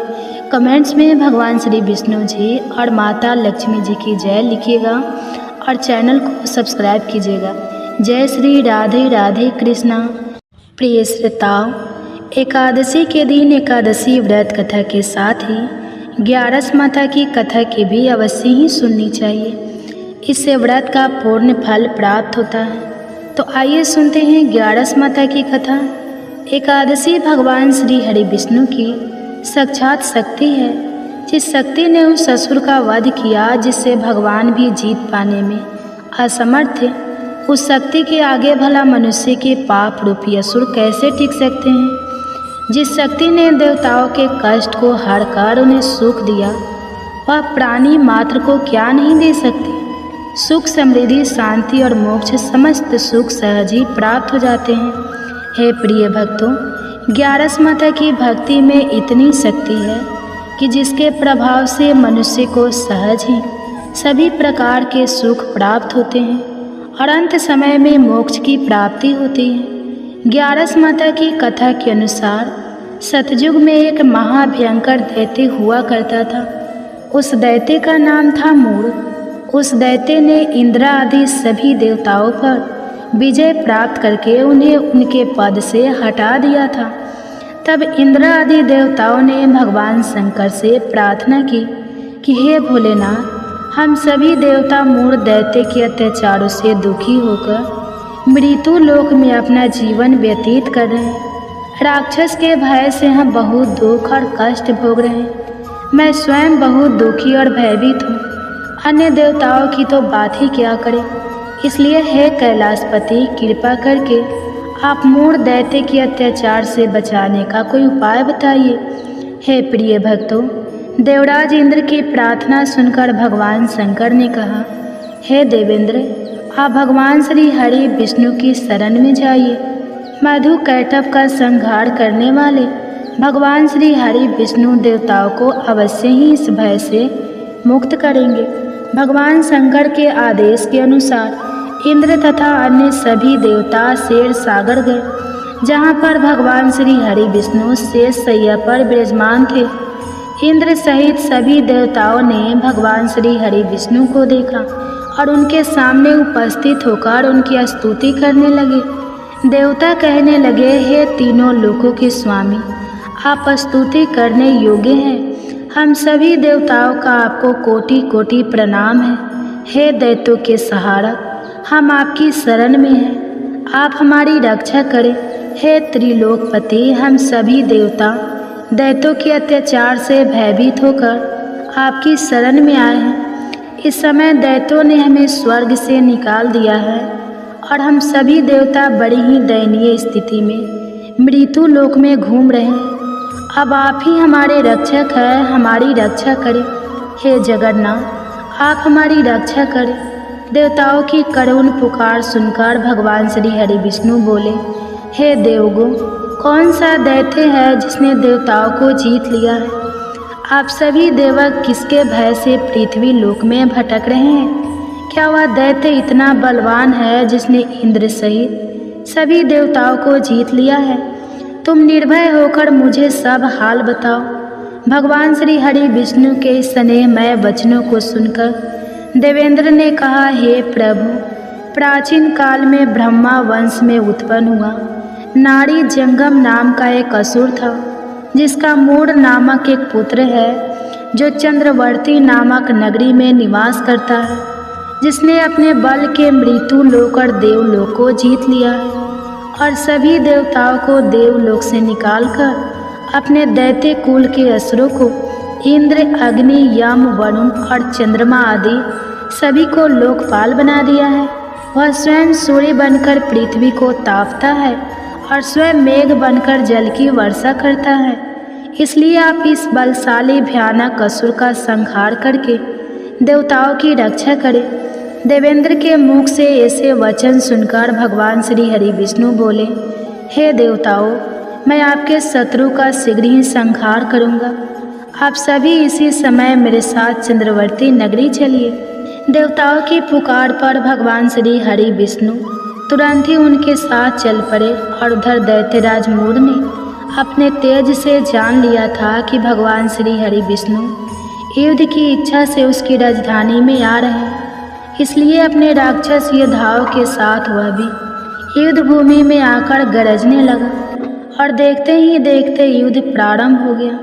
कमेंट्स में भगवान श्री विष्णु जी और माता लक्ष्मी जी की जय लिखिएगा और चैनल को सब्सक्राइब कीजिएगा। जय श्री राधे राधे कृष्णा। प्रिय श्रोताओं, एकादशी के दिन एकादशी व्रत कथा के साथ ही 11 माता की कथा की भी अवश्य ही सुननी चाहिए। इससे व्रत का पूर्ण फल प्राप्त होता है। तो आइए सुनते हैं 11 माता की कथा। एकादशी भगवान श्री हरि विष्णु की साक्षात शक्ति है, जिस शक्ति ने उस असुर का वध किया जिससे भगवान भी जीत पाने में असमर्थ थे। उस शक्ति के आगे भला मनुष्य के पाप रूपी असुर कैसे टिक सकते हैं। जिस शक्ति ने देवताओं के कष्ट को हरकर उन्हें सुख दिया, वह प्राणी मात्र को क्या नहीं दे सकती। सुख, समृद्धि, शांति और मोक्ष समस्त सुख सहज ही प्राप्त हो जाते हैं। हे प्रिय भक्तों, 11 माता की भक्ति में इतनी शक्ति है कि जिसके प्रभाव से मनुष्य को सहज ही सभी प्रकार के सुख प्राप्त होते हैं और अंत समय में मोक्ष की प्राप्ति होती है। 11 माता की कथा के अनुसार सतयुग में एक महाभयंकर दैत्य हुआ करता था। उस दैत्य का नाम था मूढ़। उस दैत्य ने इंद्र आदि सभी देवताओं पर विजय प्राप्त करके उन्हें उनके पद से हटा दिया था। तब इंद्र आदि देवताओं ने भगवान शंकर से प्रार्थना की कि हे भोलेनाथ, हम सभी देवता मूढ़ दैत्य के अत्याचारों से दुखी होकर मृत्यु लोक में अपना जीवन व्यतीत कर रहे हैं। राक्षस के भय से हम बहुत दुख और कष्ट भोग रहे हैं। मैं स्वयं बहुत दुखी और भयभीत हूँ। अन्य देवताओं की तो बात ही क्या करें। इसलिए हे कैलाशपति, कृपा करके आप मूढ़ दैत्य के अत्याचार से बचाने का कोई उपाय बताइए। हे प्रिय भक्तों, देवराज इंद्र की प्रार्थना सुनकर भगवान शंकर ने कहा, हे देवेंद्र, आप भगवान श्री हरि विष्णु की शरण में जाइए। मधु कैटभ का संहार करने वाले भगवान श्री हरि विष्णु देवताओं को अवश्य ही इस भय से मुक्त करेंगे। भगवान शंकर के आदेश के अनुसार इंद्र तथा अन्य सभी देवता शेर सागर गए, जहाँ पर भगवान श्री हरि विष्णु शेष शैया पर विराजमान थे। इंद्र सहित सभी देवताओं ने भगवान श्री हरि विष्णु को देखा और उनके सामने उपस्थित होकर उनकी स्तुति करने लगे। देवता कहने लगे, हे तीनों लोकों के स्वामी, आप स्तुति करने योग्य हैं। हम सभी देवताओं का आपको कोटि कोटि प्रणाम है। हे दैत्यों के सहारा, हम आपकी शरण में हैं, आप हमारी रक्षा करें। हे त्रिलोकपति, हम सभी देवता दैत्यों के अत्याचार से भयभीत होकर आपकी शरण में आए हैं। इस समय दैत्यों ने हमें स्वर्ग से निकाल दिया है और हम सभी देवता बड़ी ही दयनीय स्थिति में मृत्यु लोक में घूम रहे हैं। अब आप ही हमारे रक्षक हैं, हमारी रक्षा करें। हे जगन्नाथ, आप हमारी रक्षा करें। देवताओं की करुण पुकार सुनकर भगवान श्री हरि विष्णु बोले, हे देवगुण, कौन सा दैत्य है जिसने देवताओं को जीत लिया है? आप सभी देवक किसके भय से पृथ्वी लोक में भटक रहे हैं? क्या वह दैत्य इतना बलवान है जिसने इंद्र सहित सभी देवताओं को जीत लिया है? तुम निर्भय होकर मुझे सब हाल बताओ। भगवान श्री हरि विष्णु के स्नेहमय वचनों को सुनकर देवेंद्र ने कहा, हे प्रभु, प्राचीन काल में ब्रह्मा वंश में उत्पन्न हुआ नारी जंगम नाम का एक असुर था, जिसका मूढ़ नामक एक पुत्र है, जो चंद्रवर्ती नामक नगरी में निवास करता है, जिसने अपने बल के मृत्यु लोक और देवलोक को जीत लिया है और सभी देवताओं को देवलोक से निकालकर अपने दैत्य कुल के असुरों को इंद्र, अग्नि, यम, वरुण और चंद्रमा आदि सभी को लोकपाल बना दिया है। वह स्वयं सूर्य बनकर पृथ्वी को तापता है और स्वयं मेघ बनकर जल की वर्षा करता है। इसलिए आप इस बलशाली भयानक असुर का संहार करके देवताओं की रक्षा करें। देवेंद्र के मुख से ऐसे वचन सुनकर भगवान श्री हरि विष्णु बोले, हे देवताओं, मैं आपके शत्रु का शीघ्र ही संहार करूँगा। आप सभी इसी समय मेरे साथ चंद्रवर्ती नगरी चलिए। देवताओं की पुकार पर भगवान श्री हरि विष्णु तुरंत ही उनके साथ चल पड़े और उधर दैत्यराज मूढ़ ने अपने तेज से जान लिया था कि भगवान श्री हरि विष्णु युद्ध की इच्छा से उसकी राजधानी में आ रहे हैं। इसलिए अपने राक्षस योद्धाओं के साथ वह भी युद्ध भूमि में आकर गरजने लगा और देखते ही देखते युद्ध प्रारंभ हो गया।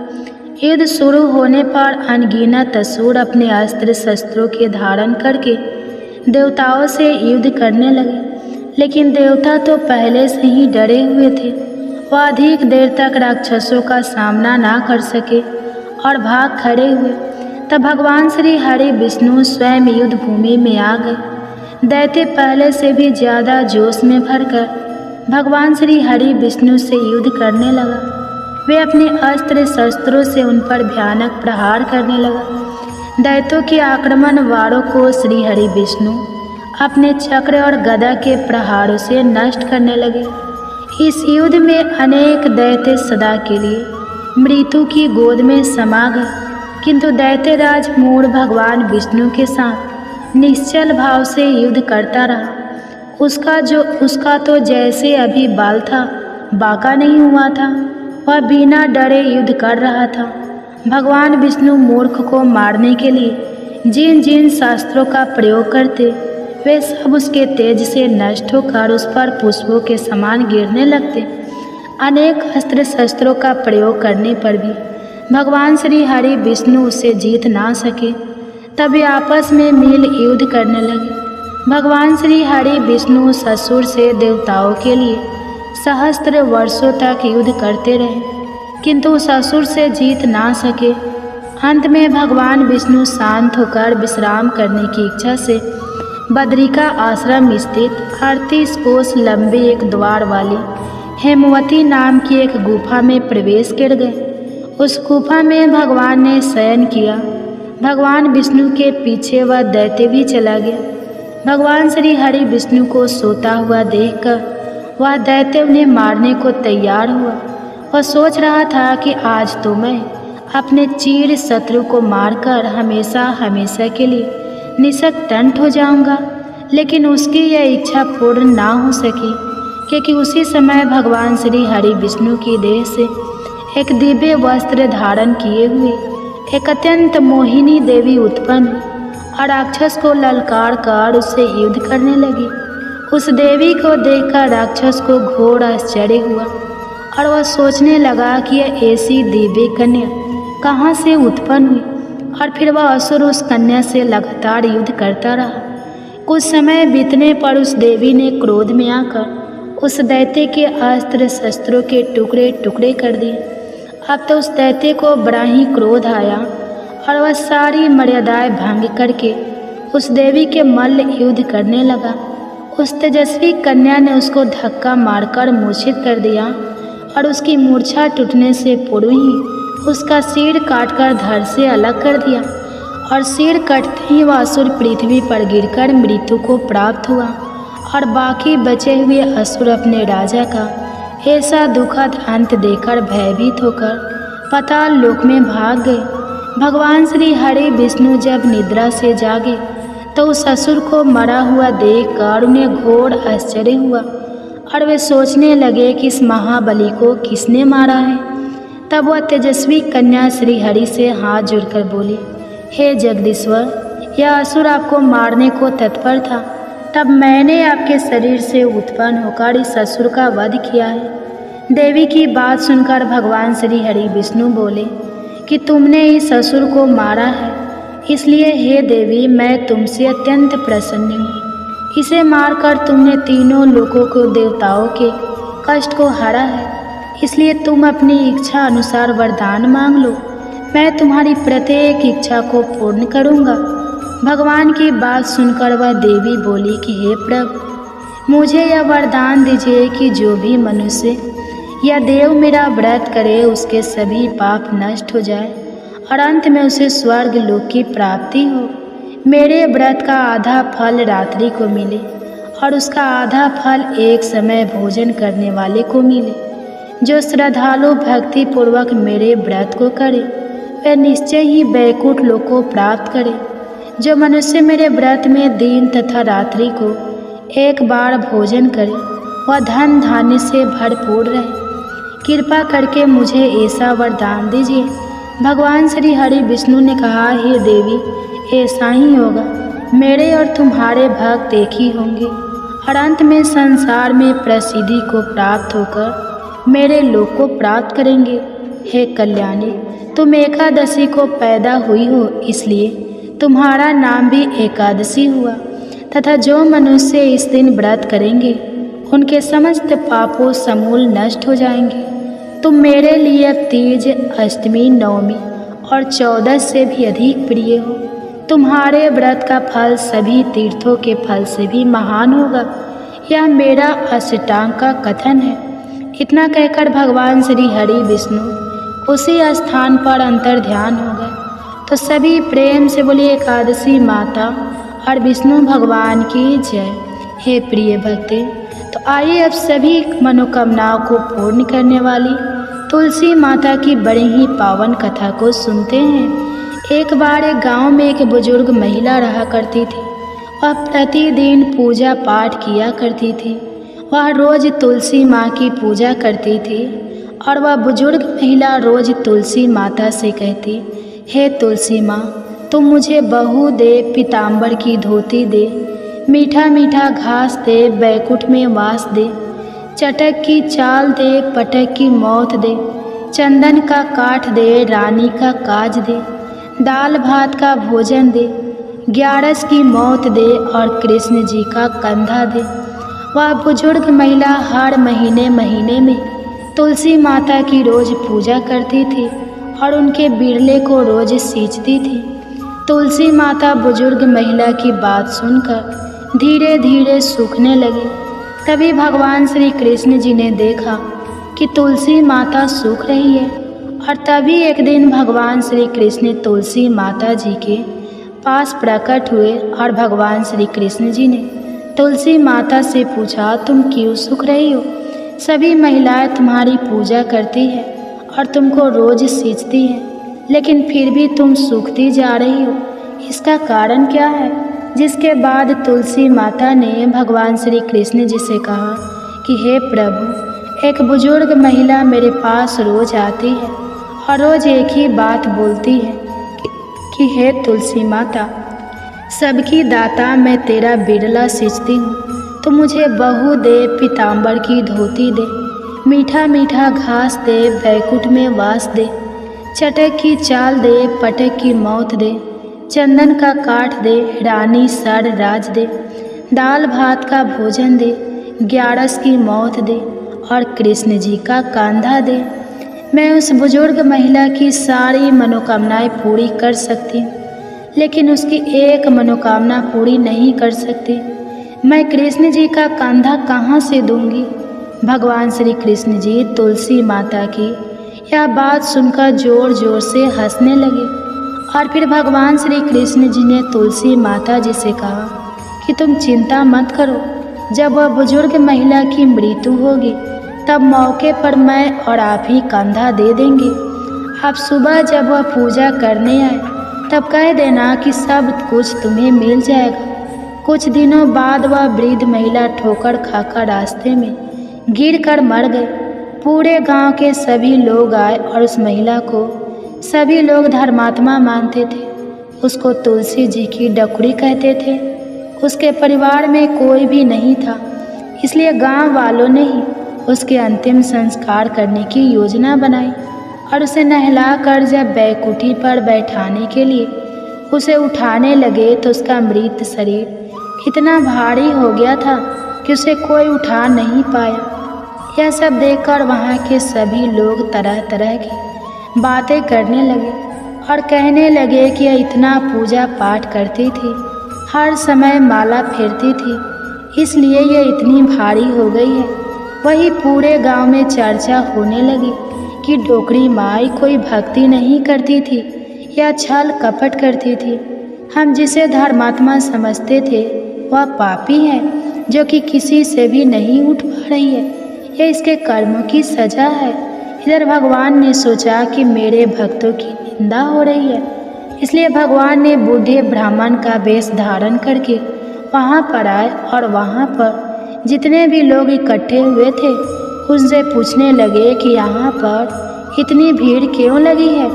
युद्ध शुरू होने पर अनगिनत असुर अपने अस्त्र शस्त्रों के धारण करके देवताओं से युद्ध करने लगे, लेकिन देवता तो पहले से ही डरे हुए थे। वह अधिक देर तक राक्षसों का सामना ना कर सके और भाग खड़े हुए। तब भगवान श्री हरि विष्णु स्वयं युद्ध भूमि में आ गए। दैत्य पहले से भी ज़्यादा जोश में भरकर भगवान श्री हरि विष्णु से युद्ध करने लगा। वे अपने अस्त्र शस्त्रों से उन पर भयानक प्रहार करने लगा। दैत्यों के आक्रमण वारों को श्री हरि विष्णु अपने चक्र और गदा के प्रहारों से नष्ट करने लगे। इस युद्ध में अनेक दैत्य सदा के लिए मृत्यु की गोद में समा गए, किंतु दैत्यराज मूढ़ भगवान विष्णु के साथ निश्चल भाव से युद्ध करता रहा। उसका तो जैसे अभी बाल था, बांका नहीं हुआ था। वह बिना डरे युद्ध कर रहा था। भगवान विष्णु मूर्ख को मारने के लिए जिन जिन शास्त्रों का प्रयोग करते, वे सब उसके तेज से नष्ट होकर उस पर पुष्पों के समान गिरने लगते। अनेक अस्त्र शस्त्रों का प्रयोग करने पर भी भगवान श्री हरि विष्णु उससे जीत ना सके, तब वे आपस में मिल युद्ध करने लगे। भगवान श्री हरि विष्णु ससुर से देवताओं के लिए सहस्त्र वर्षों तक युद्ध करते रहे, किंतु ससुर से जीत ना सके। अंत में भगवान विष्णु शांत होकर विश्राम करने की इच्छा से बद्रिका आश्रम स्थित 38 कोस लंबे एक द्वार वाली हेमवती नाम की एक गुफा में प्रवेश कर गए। उस गुफा में भगवान ने शयन किया। भगवान विष्णु के पीछे वह दैत्य भी चला गया। भगवान श्री हरि विष्णु को सोता हुआ देखकर वह दैत्य उन्हें मारने को तैयार हुआ। वह सोच रहा था कि आज तो मैं अपने चीर शत्रु को मारकर हमेशा हमेशा के लिए निशक्तंठ हो जाऊंगा, लेकिन उसकी यह इच्छा पूर्ण ना हो सकी, क्योंकि उसी समय भगवान श्री हरि विष्णु की देह से एक दिव्य वस्त्र धारण किए हुए एक अत्यंत मोहिनी देवी उत्पन्न हुई और राक्षस को ललकार कर उससे युद्ध करने लगी। उस देवी को देखकर राक्षस को घोर आश्चर्य हुआ और वह सोचने लगा कि यह ऐसी दिव्य कन्या कहाँ से उत्पन्न हुई, और फिर वह असुर उस कन्या से लगातार युद्ध करता रहा। कुछ समय बीतने पर उस देवी ने क्रोध में आकर उस दैत्य के अस्त्र शस्त्रों के टुकड़े टुकड़े कर दिए। अब तो उस दैत्य को बड़ा ही क्रोध आया और वह सारी मर्यादाएं भंग करके उस देवी के मल्ल युद्ध करने लगा। उस तेजस्वी कन्या ने उसको धक्का मारकर मूर्छित कर दिया और उसकी मूर्छा टूटने से पूर्व ही उसका सिर काटकर धड़ से अलग कर दिया, और सिर कटते ही वह असुर पृथ्वी पर गिरकर मृत्यु को प्राप्त हुआ और बाकी बचे हुए असुर अपने राजा का ऐसा दुखद अंत देखकर भयभीत होकर पाताल लोक में भाग गए। भगवान श्री हरि विष्णु जब निद्रा से जागे तो उस असुर को मरा हुआ देखकर उन्हें घोर आश्चर्य हुआ और वे सोचने लगे कि इस महाबली को किसने मारा है। तब वह तेजस्वी कन्या श्री हरि से हाथ जोड़कर बोली, हे जगदीश्वर, यह असुर आपको मारने को तत्पर था, तब मैंने आपके शरीर से उत्पन्न होकर इस असुर का वध किया है। देवी की बात सुनकर भगवान श्री हरि विष्णु बोले कि तुमने इस असुर को मारा है, इसलिए हे देवी मैं तुमसे अत्यंत प्रसन्न हूँ। इसे मारकर तुमने तीनों लोकों को देवताओं के कष्ट को हरा है, इसलिए तुम अपनी इच्छा अनुसार वरदान मांग लो, मैं तुम्हारी प्रत्येक इच्छा को पूर्ण करूँगा। भगवान की बात सुनकर वह देवी बोली कि हे प्रभु, मुझे यह वरदान दीजिए कि जो भी मनुष्य या देव मेरा व्रत करे उसके सभी पाप नष्ट हो जाए और अंत में उसे स्वर्ग लोक की प्राप्ति हो। मेरे व्रत का आधा फल रात्रि को मिले और उसका आधा फल एक समय भोजन करने वाले को मिले। जो श्रद्धालु भक्ति पूर्वक मेरे व्रत को करे वह निश्चय ही वैकुंठ लोक को प्राप्त करे। जो मनुष्य मेरे व्रत में दिन तथा रात्रि को एक बार भोजन करे वह धन धान्य से भरपूर रहे। कृपा करके मुझे ऐसा वरदान दीजिए। भगवान श्री हरि विष्णु ने कहा, हे देवी, ऐसा ही होगा। मेरे और तुम्हारे भक्त एक ही होंगे और अंत में संसार में प्रसिद्धि को प्राप्त होकर मेरे लोक को प्राप्त करेंगे। हे कल्याणी, तुम एकादशी को पैदा हुई हो, इसलिए तुम्हारा नाम भी एकादशी हुआ, तथा जो मनुष्य इस दिन व्रत करेंगे उनके समस्त पापों समूल नष्ट हो जाएंगे। तुम मेरे लिए अब तीज, अष्टमी, नवमी और 14 से भी अधिक प्रिय हो। तुम्हारे व्रत का फल सभी तीर्थों के फल से भी महान होगा। यह मेरा अष्टांग का कथन है। इतना कहकर भगवान श्री हरि विष्णु उसी स्थान पर अंतर ध्यान हो गए। तो सभी प्रेम से बोली एकादशी माता और विष्णु भगवान की जय। हे प्रिय भक्ते, तो आइए अब सभी मनोकामनाओं को पूर्ण करने वाली तुलसी माता की बड़ी ही पावन कथा को सुनते हैं। एक बार एक गांव में एक बुजुर्ग महिला रहा करती थी। वह प्रतिदिन पूजा पाठ किया करती थी। वह रोज तुलसी माँ की पूजा करती थी और वह बुजुर्ग महिला रोज तुलसी माता से कहती, हे तुलसी माँ, तुम मुझे बहू दे, पीताम्बर की धोती दे, मीठा मीठा घास दे, बैकुंठ में वास दे, चटक की चाल दे, पटक की मौत दे, चंदन का काठ दे, रानी का काज दे, दाल भात का भोजन दे, 11 की मौत दे और कृष्ण जी का कंधा दे। वह बुजुर्ग महिला हर महीने महीने में तुलसी माता की रोज पूजा करती थी और उनके बिरले को रोज सींचती थी। तुलसी माता बुजुर्ग महिला की बात सुनकर धीरे धीरे सूखने लगी। तभी भगवान श्री कृष्ण जी ने देखा कि तुलसी माता सूख रही है और तभी एक दिन भगवान श्री कृष्ण तुलसी माता जी के पास प्रकट हुए और भगवान श्री कृष्ण जी ने तुलसी माता से पूछा, तुम क्यों सूख रही हो? सभी महिलाएं तुम्हारी पूजा करती है और तुमको रोज सींचती हैं, लेकिन फिर भी तुम सूखती जा रही हो, इसका कारण क्या है? जिसके बाद तुलसी माता ने भगवान श्री कृष्ण जी से कहा कि हे प्रभु, एक बुजुर्ग महिला मेरे पास रोज आती है और रोज एक ही बात बोलती है कि हे तुलसी माता, सबकी दाता मैं तेरा बिरला सींचती हूँ, तो मुझे बहू दे, पीताम्बर की धोती दे, मीठा मीठा घास दे, बैकुंठ में वास दे, चटक की चाल दे, पटक की मौत दे, चंदन का काठ दे, रानी सर राज दे, दाल भात का भोजन दे, 11 की मौत दे और कृष्ण जी का कंधा दे। मैं उस बुजुर्ग महिला की सारी मनोकामनाएं पूरी कर सकती हूँ, लेकिन उसकी एक मनोकामना पूरी नहीं कर सकती। मैं कृष्ण जी का कंधा कहाँ से दूंगी? भगवान श्री कृष्ण जी तुलसी माता की यह बात सुनकर जोर जोर से हंसने लगे और फिर भगवान श्री कृष्ण जी ने तुलसी माता जी से कहा कि तुम चिंता मत करो, जब वह बुजुर्ग महिला की मृत्यु होगी तब मौके पर मैं और आप ही कंधा दे देंगे। आप सुबह जब वह पूजा करने आए तब कह देना कि सब कुछ तुम्हें मिल जाएगा। कुछ दिनों बाद वह वृद्ध महिला ठोकर खाकर रास्ते में गिरकर मर गई। पूरे गांव के सभी लोग आए और उस महिला को सभी लोग धर्मात्मा मानते थे। उसको तुलसी जी की डकुरी कहते थे। उसके परिवार में कोई भी नहीं था, इसलिए गांव वालों ने ही उसके अंतिम संस्कार करने की योजना बनाई और उसे नहलाकर जब बैकुंठी पर बैठाने के लिए उसे उठाने लगे तो उसका मृत शरीर इतना भारी हो गया था कि उसे कोई उठा नहीं पाया। यह सब देखकर वहाँ के सभी लोग तरह तरह की बातें करने लगे और कहने लगे कि यह इतना पूजा पाठ करती थी, हर समय माला फेरती थी, इसलिए यह इतनी भारी हो गई है। वही पूरे गांव में चर्चा होने लगी कि डोकरी माई कोई भक्ति नहीं करती थी या छल कपट करती थी। हम जिसे धर्मात्मा समझते थे वह पापी है जो कि किसी से भी नहीं उठ पा रही है। यह इसके कर्मों की सजा है। इधर भगवान ने सोचा कि मेरे भक्तों की निंदा हो रही है, इसलिए भगवान ने बूढ़े ब्राह्मण का वेश धारण करके वहाँ पर आए और वहाँ पर जितने भी लोग इकट्ठे हुए थे उनसे पूछने लगे कि यहाँ पर इतनी भीड़ क्यों लगी है,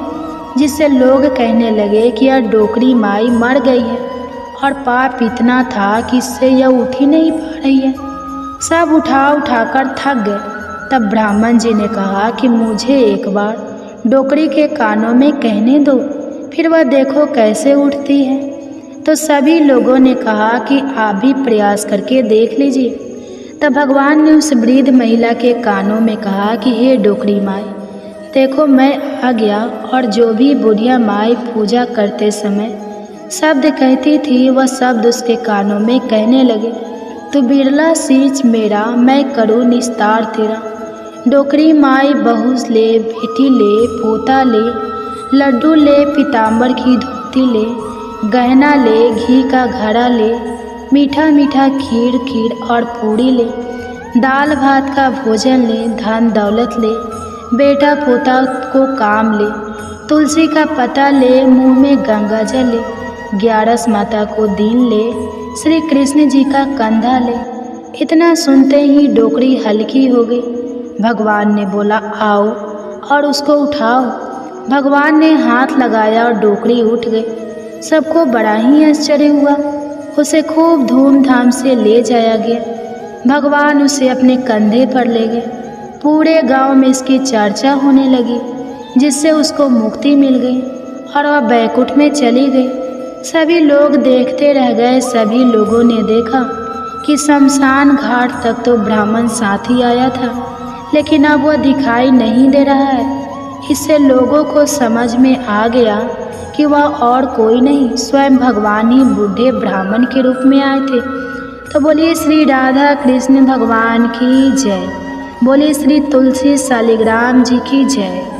जिससे लोग कहने लगे कि यह डोकरी माई मर गई है और पाप इतना था कि इससे यह उठ ही नहीं पा रही है। सब उठाकर थक गए। तब ब्राह्मण जी ने कहा कि मुझे एक बार डोकरी के कानों में कहने दो, फिर वह देखो कैसे उठती है। तो सभी लोगों ने कहा कि आप भी प्रयास करके देख लीजिए। तब भगवान ने उस वृद्ध महिला के कानों में कहा कि हे डोकरी माई, देखो मैं आ गया। और जो भी बुढ़िया माई पूजा करते समय शब्द कहती थी वह शब्द उसके कानों में कहने लगे, तू बिरला सींच मेरा, मैं करूँ निस्तार तेरा। डोकरी माई बहू ले, बेटी ले, पोता ले, लड्डू ले, पीताम्बर की धोती ले, गहना ले, घी का घड़ा ले, मीठा मीठा खीर और पूड़ी ले, दाल भात का भोजन ले, धन दौलत ले, बेटा पोता को काम ले, तुलसी का पत्ता ले, मुंह में गंगा जल ले, 11 माता को दीन ले, श्री कृष्ण जी का कंधा ले। इतना सुनते ही डोकरी हल्की हो गई। भगवान ने बोला, आओ और उसको उठाओ। भगवान ने हाथ लगाया और डोकरी उठ गई। सबको बड़ा ही आश्चर्य हुआ। उसे खूब धूमधाम से ले जाया गया। भगवान उसे अपने कंधे पर ले गए। पूरे गांव में इसकी चर्चा होने लगी, जिससे उसको मुक्ति मिल गई और वह बैकुंठ में चली गई। सभी लोग देखते रह गए। सभी लोगों ने देखा कि शमशान घाट तक तो ब्राह्मण साथ ही आया था, लेकिन अब वह दिखाई नहीं दे रहा है। इससे लोगों को समझ में आ गया कि वह और कोई नहीं, स्वयं भगवान ही बूढ़े ब्राह्मण के रूप में आए थे। तो बोलिए श्री राधा कृष्ण भगवान की जय। बोलिए श्री तुलसी शालिग्राम जी की जय।